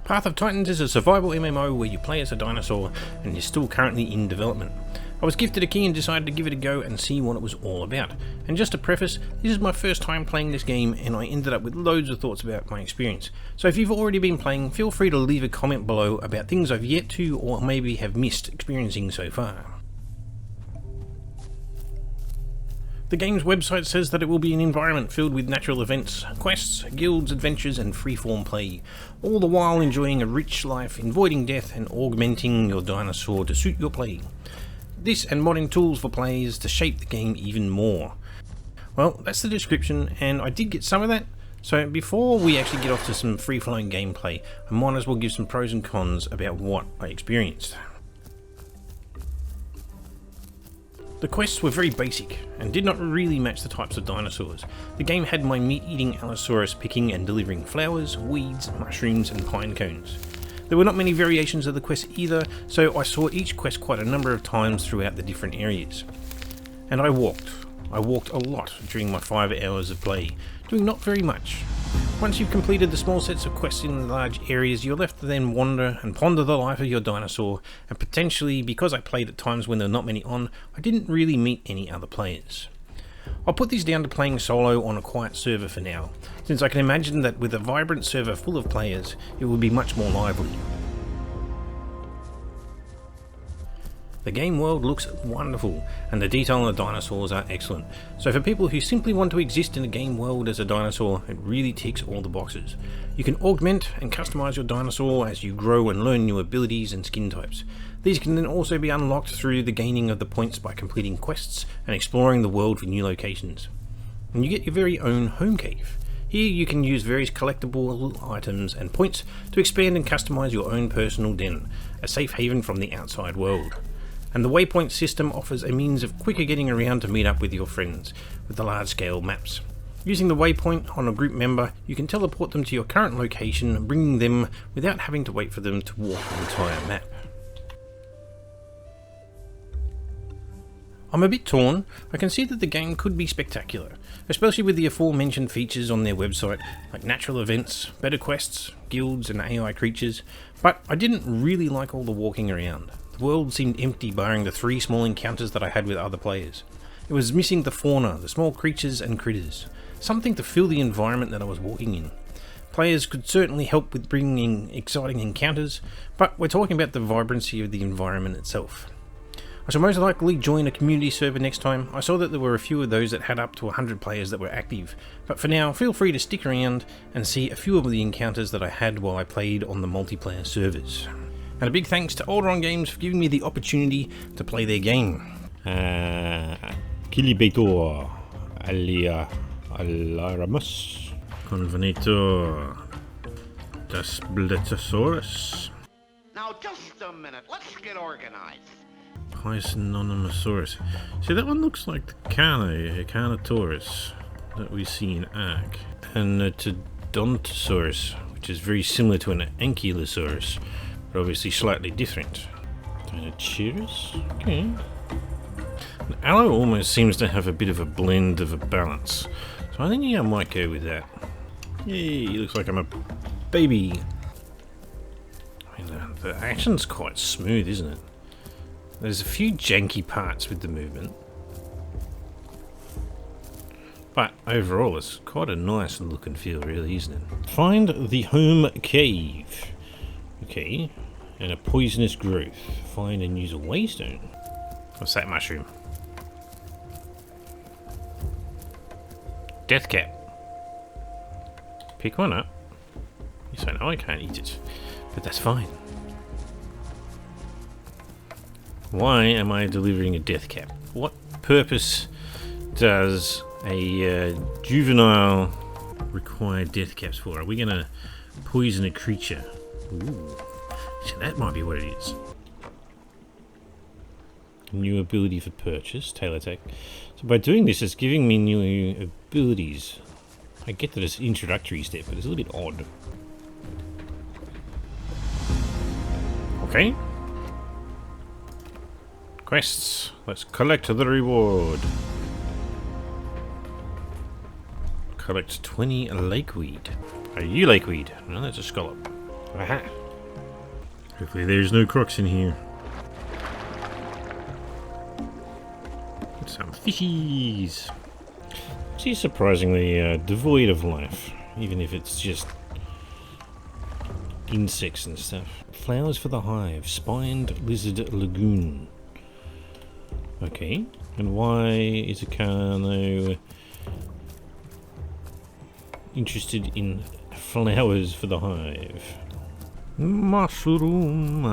Path of Titans is a survival MMO where you play as a dinosaur and is still currently in development. I was gifted a key and decided to give it a go and see what it was all about. And just to preface, this is my first time playing this game and I ended up with loads of thoughts about my experience. So if you've already been playing, feel free to leave a comment below about things I've yet to or maybe have missed experiencing so far. The game's website says that it will be an environment filled with natural events, quests, guilds, adventures and freeform play, all the while enjoying a rich life, avoiding death and augmenting your dinosaur to suit your play. This and modding tools for players to shape the game even more. Well, that's the description and I did get some of that, so before we actually get off to some free-flowing gameplay, I might as well give some pros and cons about what I experienced. The quests were very basic and did not really match the types of dinosaurs. The game had my meat-eating Allosaurus picking and delivering flowers, weeds, mushrooms and pine cones. There were not many variations of the quest either, so I saw each quest quite a number of times throughout the different areas. And I walked a lot during my 5 hours of play, doing not very much. Once you've completed the small sets of quests in the large areas, you're left to then wander and ponder the life of your dinosaur, and potentially, because I played at times when there were not many on, I didn't really meet any other players. I'll put these down to playing solo on a quiet server for now, since I can imagine that with a vibrant server full of players, it will be much more lively. The game world looks wonderful, and the detail on the dinosaurs are excellent, so for people who simply want to exist in a game world as a dinosaur, it really ticks all the boxes. You can augment and customize your dinosaur as you grow and learn new abilities and skin types. These can then also be unlocked through the gaining of the points by completing quests and exploring the world for new locations. And you get your very own home cave. Here you can use various collectible items and points to expand and customize your own personal den, a safe haven from the outside world. And the waypoint system offers a means of quicker getting around to meet up with your friends with the large-scale maps. Using the waypoint on a group member, you can teleport them to your current location, bringing them without having to wait for them to walk the entire map. I'm a bit torn. I can see that the game could be spectacular, especially with the aforementioned features on their website, like natural events, better quests, guilds and AI creatures, but I didn't really like all the walking around. The world seemed empty barring the 3 small encounters that I had with other players. It was missing the fauna, the small creatures and critters, something to fill the environment that I was walking in. Players could certainly help with bringing exciting encounters, but we're talking about the vibrancy of the environment itself. I shall most likely join a community server next time. I saw that there were a few of those that had up to 100 players that were active, but for now feel free to stick around and see a few of the encounters that I had while I played on the multiplayer servers. And a big thanks to Alderon Games for giving me the opportunity to play their game. Kilibator alia alaramus convenator das Blitzosaurus. Now just a minute, let's get organized. Pysononymosaurus. See, that one looks like the Carnotaurus that we see in Ark. And a Todontosaurus, which is very similar to an Ankylosaurus, but obviously slightly different. Dinocheirus? Okay. And Allo almost seems to have a bit of a blend of a balance, so I think I might go with that. Yay, looks like I'm a baby. I mean, the action's quite smooth, isn't it? There's a few janky parts with the movement, but overall it's quite a nice look and feel, really, isn't it? Find the home cave. Okay, and a poisonous growth. Find and use a waystone. What's that mushroom? Death cap. Pick one up. You say, no, I can't eat it, but that's fine. Why am I delivering a death cap? What purpose does a juvenile require death caps for? Are we going to poison a creature? Ooh, so that might be what it is. New ability for purchase, tail attack. So by doing this, it's giving me new abilities. I get that it's an introductory step, but it's a little bit odd. Okay. Quests. Let's collect the reward. Collect 20 lakeweed. Are you lakeweed? No, that's a scallop. Aha. Hopefully there's no crooks in here. Some fishies. She's surprisingly devoid of life, even if it's just insects and stuff. Flowers for the hive. Spined lizard lagoon. Okay. And why is Akano interested in flowers for the hive? Mushroom.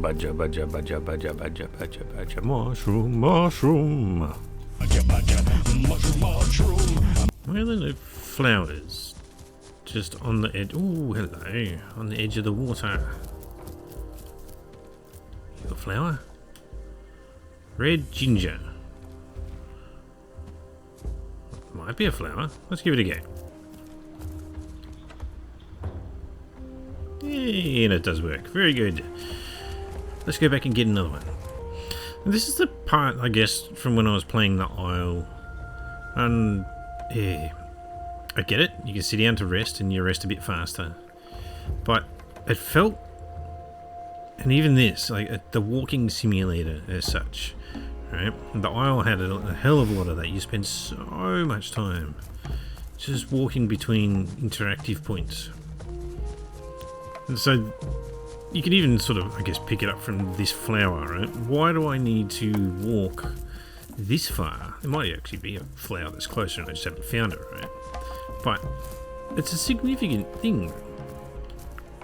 Baja, baja, baja, baja, baja, baja, baja, mushroom, mushroom. Baja, baja, mushroom, mushroom. Where are the flowers? Just on the edge. Oh, hello. On the edge of the water. You got a flower? Red ginger. Might be a flower. Let's give it a go. Yeah, and it does work. Very good. Let's go back and get another one. And this is the part, I guess, from when I was playing the Isle. And, yeah, I get it. You can sit down to rest and you rest a bit faster. But it felt, and even this, like the walking simulator as such, right? The Isle had a hell of a lot of that. You spend so much time just walking between interactive points. And so you can even sort of, I guess, pick it up from this flower, right? Why do I need to walk this far? It might actually be a flower that's closer and I just haven't found it, right? But it's a significant thing.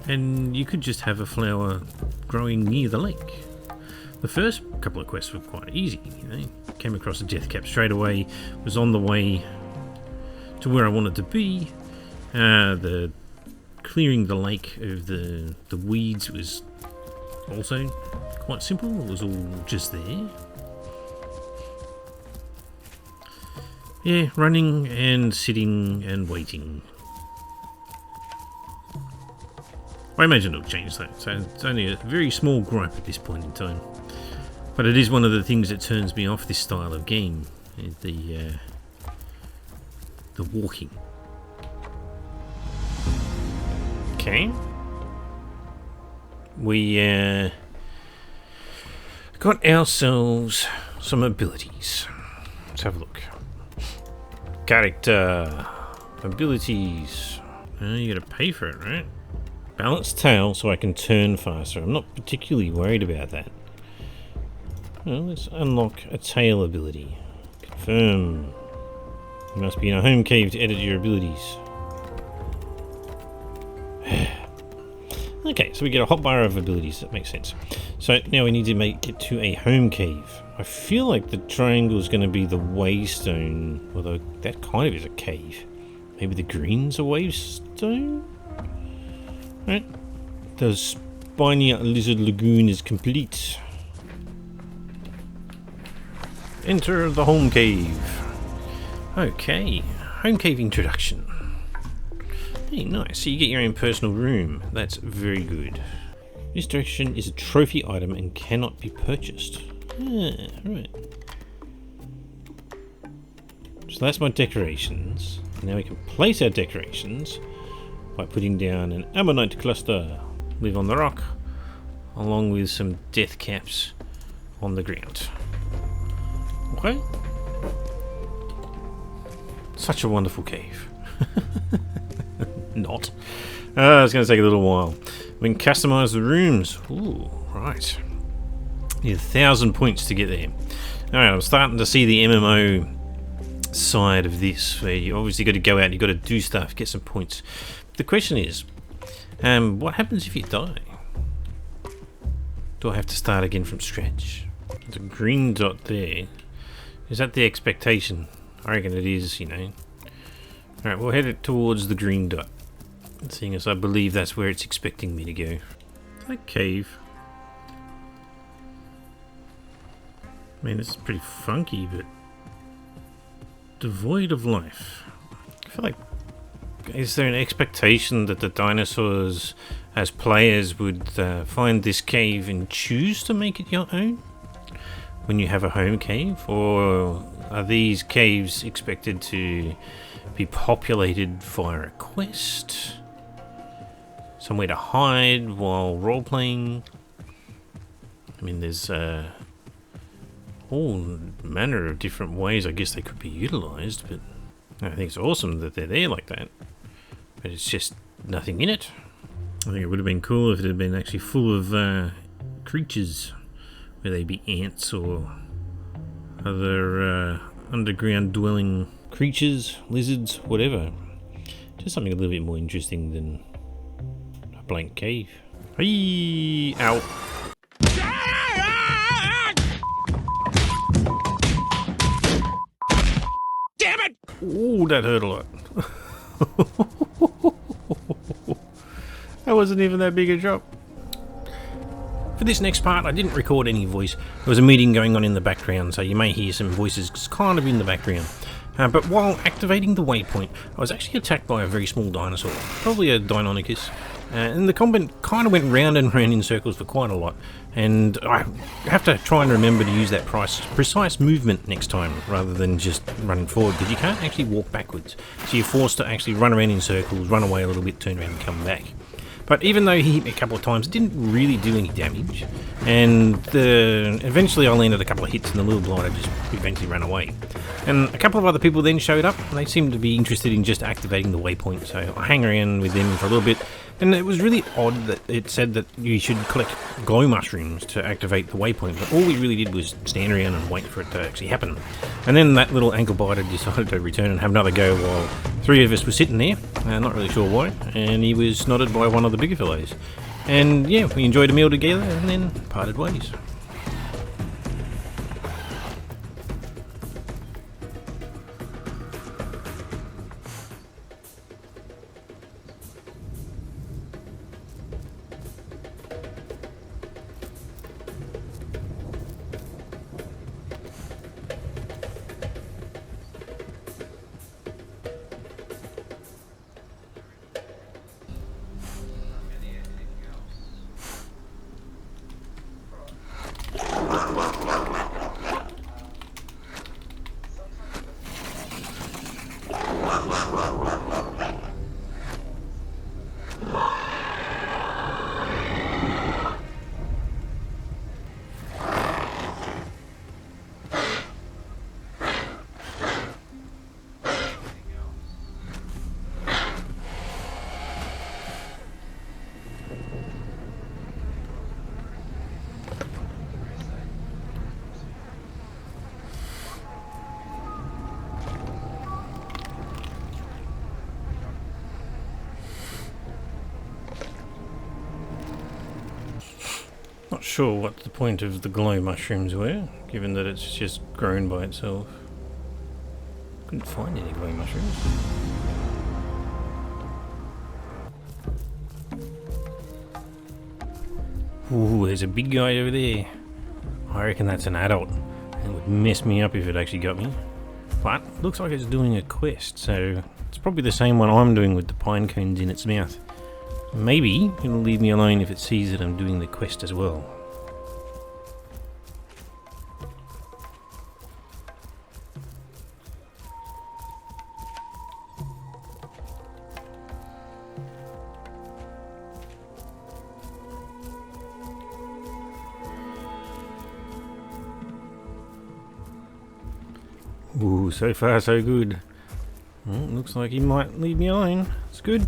And you could just have a flower growing near the lake. The first couple of quests were quite easy, you know. Came across a death cap straight away, was on the way to where I wanted to be. The clearing the lake of the weeds was also quite simple. It was all just there. Yeah, running and sitting and waiting. I imagine it'll change that, so it's only a very small gripe at this point in time. But it is one of the things that turns me off this style of game, the walking. Okay. We got ourselves some abilities. Let's have a look. Character. Abilities. You gotta pay for it, right? Balance tail so I can turn faster. I'm not particularly worried about that. Well, let's unlock a tail ability. Confirm. You must be in a home cave to edit your abilities. Okay, so we get a hotbar of abilities. That makes sense. So now we need to make it to a home cave. I feel like the triangle is going to be the waystone, although that kind of is a cave. Maybe the green's a waystone? Right. The spiny lizard lagoon is complete. Enter the home cave. Okay, home cave introduction. Hey, nice. So you get your own personal room. That's very good. This direction is a trophy item and cannot be purchased. Yeah, right. So that's my decorations. Now we can place our decorations by putting down an ammonite cluster. Live on the rock, along with some death caps on the ground. Okay. Such a wonderful cave. Not. It's going to take a little while. We can customize the rooms. Ooh, right. Need 1,000 points to get there. Alright, I'm starting to see the MMO side of this, where you obviously got to go out, you got to do stuff, get some points. The question is, what happens if you die? Do I have to start again from scratch? There's a green dot there. Is that the expectation? I reckon it is, you know. Alright, we'll head it towards the green dot. Seeing as I believe that's where it's expecting me to go. That cave. I mean, it's pretty funky, but devoid of life. I feel like, is there an expectation that the dinosaurs, as players, would find this cave and choose to make it your own when you have a home cave? Or are these caves expected to be populated via a quest? somewhere to hide while role-playing. I mean, there's all manner of different ways I guess they could be utilised, but I think it's awesome that they're there like that. But it's just nothing in it. I think it would have been cool if it had been actually full of creatures, whether they be ants or other underground dwelling creatures, lizards, whatever. Just something a little bit more interesting than a blank cave. Hey, ow. Damn it! Ooh, that hurt a lot. That wasn't even that big a drop. For this next part, I didn't record any voice. There was a meeting going on in the background, so you may hear some voices kind of in the background. But while activating the waypoint, I was actually attacked by a very small dinosaur, probably a Deinonychus. And the combat kind of went round and round in circles for quite a lot. And I have to try and remember to use that precise movement next time, rather than just running forward, because you can't actually walk backwards. So you're forced to actually run around in circles, run away a little bit, turn around and come back. But even though he hit me a couple of times, it didn't really do any damage. And eventually I landed a couple of hits and the little glider just eventually ran away. And a couple of other people then showed up, and they seemed to be interested in just activating the waypoint, so I hang around with them for a little bit. And it was really odd that it said that you should collect glow mushrooms to activate the waypoint, but all we really did was stand around and wait for it to actually happen. And then that little ankle biter decided to return and have another go while three of us were sitting there, not really sure why, and he was snotted by one of the bigger fellows. And yeah, we enjoyed a meal together and then parted ways. Not sure what the point of the glow mushrooms were, given that it's just grown by itself. Couldn't find any glow mushrooms. Ooh, there's a big guy over there. I reckon that's an adult. It would mess me up if it actually got me. But looks like it's doing a quest, so it's probably the same one I'm doing with the pine cones in its mouth. Maybe it'll leave me alone if it sees that I'm doing the quest as well. Ooh, so far so good. Well, looks like he might leave me alone. It's good.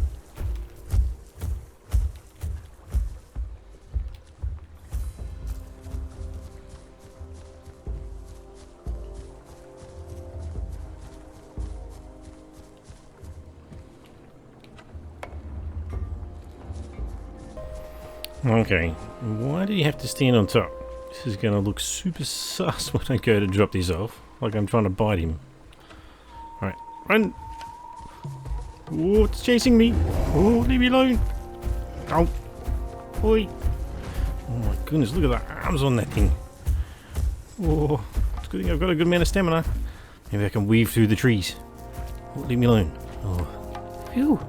Okay, why do you have to stand on top? This is going to look super sus when I go to drop this off, like I'm trying to bite him. Alright, run! Oh, it's chasing me! Oh, leave me alone! Ow! Oi! Oh my goodness, look at the arms on that thing! Oh, it's a good thing I've got a good amount of stamina. Maybe I can weave through the trees. Oh, leave me alone. Oh, phew!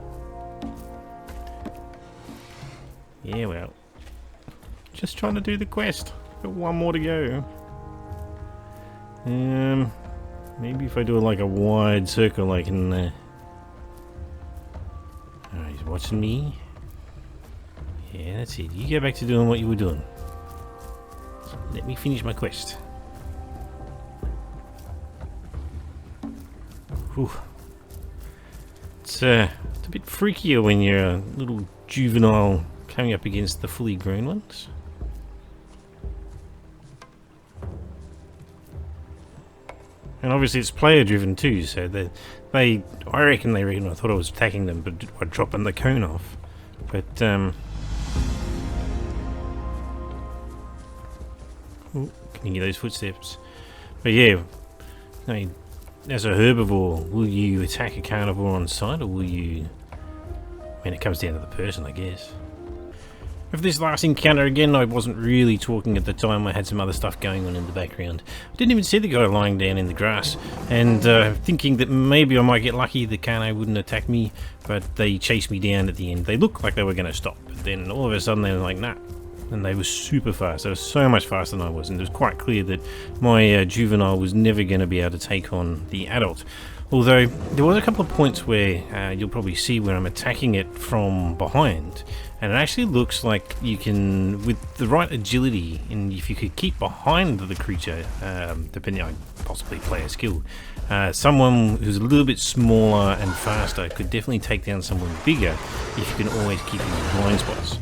Yeah, well. Just trying to do the quest. Got one more to go. Maybe if I do like a wide circle I can... Oh, he's watching me. Yeah, that's it. You go back to doing what you were doing. Let me finish my quest. Whew. It's a bit freakier when you're a little juvenile coming up against the fully grown ones. And obviously it's player driven too, so I reckon I thought I was attacking them but by dropping the cone off. But ooh, can you hear those footsteps? But yeah, I mean, as a herbivore, will you attack a carnivore on sight, or will you... I mean, it comes down to the person, I guess. For this last encounter, again, I wasn't really talking at the time. I had some other stuff going on in the background. I didn't even see the guy lying down in the grass, and thinking that maybe I might get lucky, the carno wouldn't attack me, but they chased me down at the end. They looked like they were going to stop, but then all of a sudden they were like, nah. And they were super fast. They were so much faster than I was, and it was quite clear that my juvenile was never going to be able to take on the adult. Although there was a couple of points where you'll probably see where I'm attacking it from behind, and it actually looks like you can, with the right agility, and if you could keep behind the creature, depending on possibly player skill, someone who's a little bit smaller and faster could definitely take down someone bigger if you can always keep in your blind spots.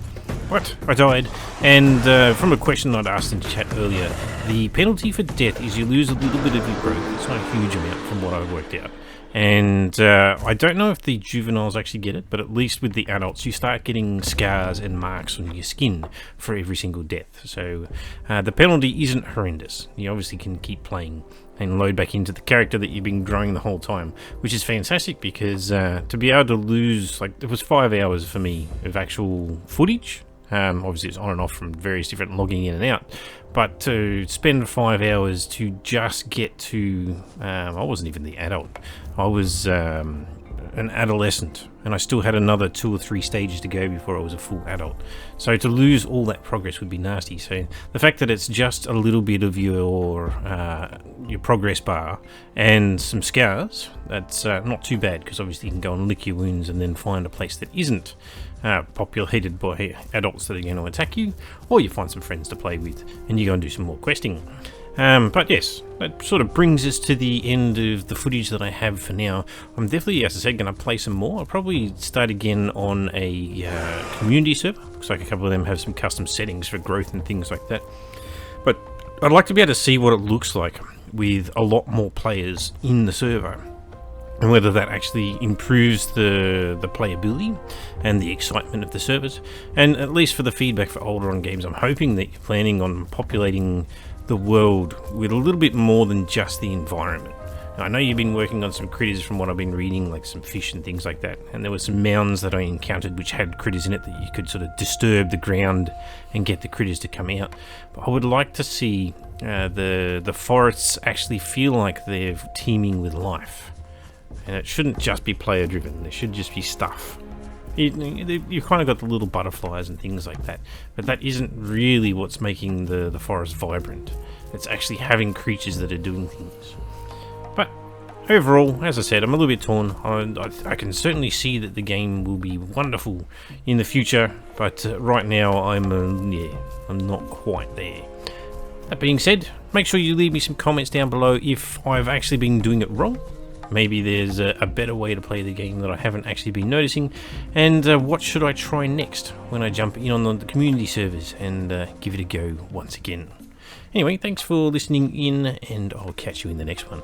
But I died, and from a question I'd asked in chat earlier, the penalty for death is you lose a little bit of your growth. It's not a huge amount from what I worked out. And I don't know if the juveniles actually get it, but at least with the adults you start getting scars and marks on your skin for every single death. So the penalty isn't horrendous. You obviously can keep playing and load back into the character that you've been growing the whole time, which is fantastic because to be able to lose, like, it was 5 hours for me of actual footage. Obviously it's on and off from various different logging in and out, but to spend 5 hours to just get to, I wasn't even the adult, I was an adolescent, and I still had another 2 or 3 stages to go before I was a full adult. So to lose all that progress would be nasty. So the fact that it's just a little bit of your progress bar and some scars, that's not too bad, because obviously you can go and lick your wounds and then find a place that isn't populated by adults that are going to attack you, or you find some friends to play with and you go and do some more questing. But yes, that sort of brings us to the end of the footage that I have for now. I'm definitely, as I said, going to play some more. I'll probably start again on a community server. Looks like a couple of them have some custom settings for growth and things like that. But I'd like to be able to see what it looks like with a lot more players in the server, and whether that actually improves the playability and the excitement of the servers. And at least for the feedback for older on games, I'm hoping that you're planning on populating the world with a little bit more than just the environment. Now, I know you've been working on some critters from what I've been reading, like some fish and things like that, and there were some mounds that I encountered which had critters in it that you could sort of disturb the ground and get the critters to come out. But I would like to see the forests actually feel like they're teeming with life. And it shouldn't just be player driven, there should just be stuff. You've kind of got the little butterflies and things like that, but that isn't really what's making the forest vibrant. It's actually having creatures that are doing things. But overall, as I said, I'm a little bit torn. I can certainly see that the game will be wonderful in the future, but right now I'm not quite there. That being said, make sure you leave me some comments down below if I've actually been doing it wrong. Maybe there's a better way to play the game that I haven't actually been noticing, and what should I try next when I jump in on the community servers and give it a go once again. Anyway, thanks for listening in, and I'll catch you in the next one.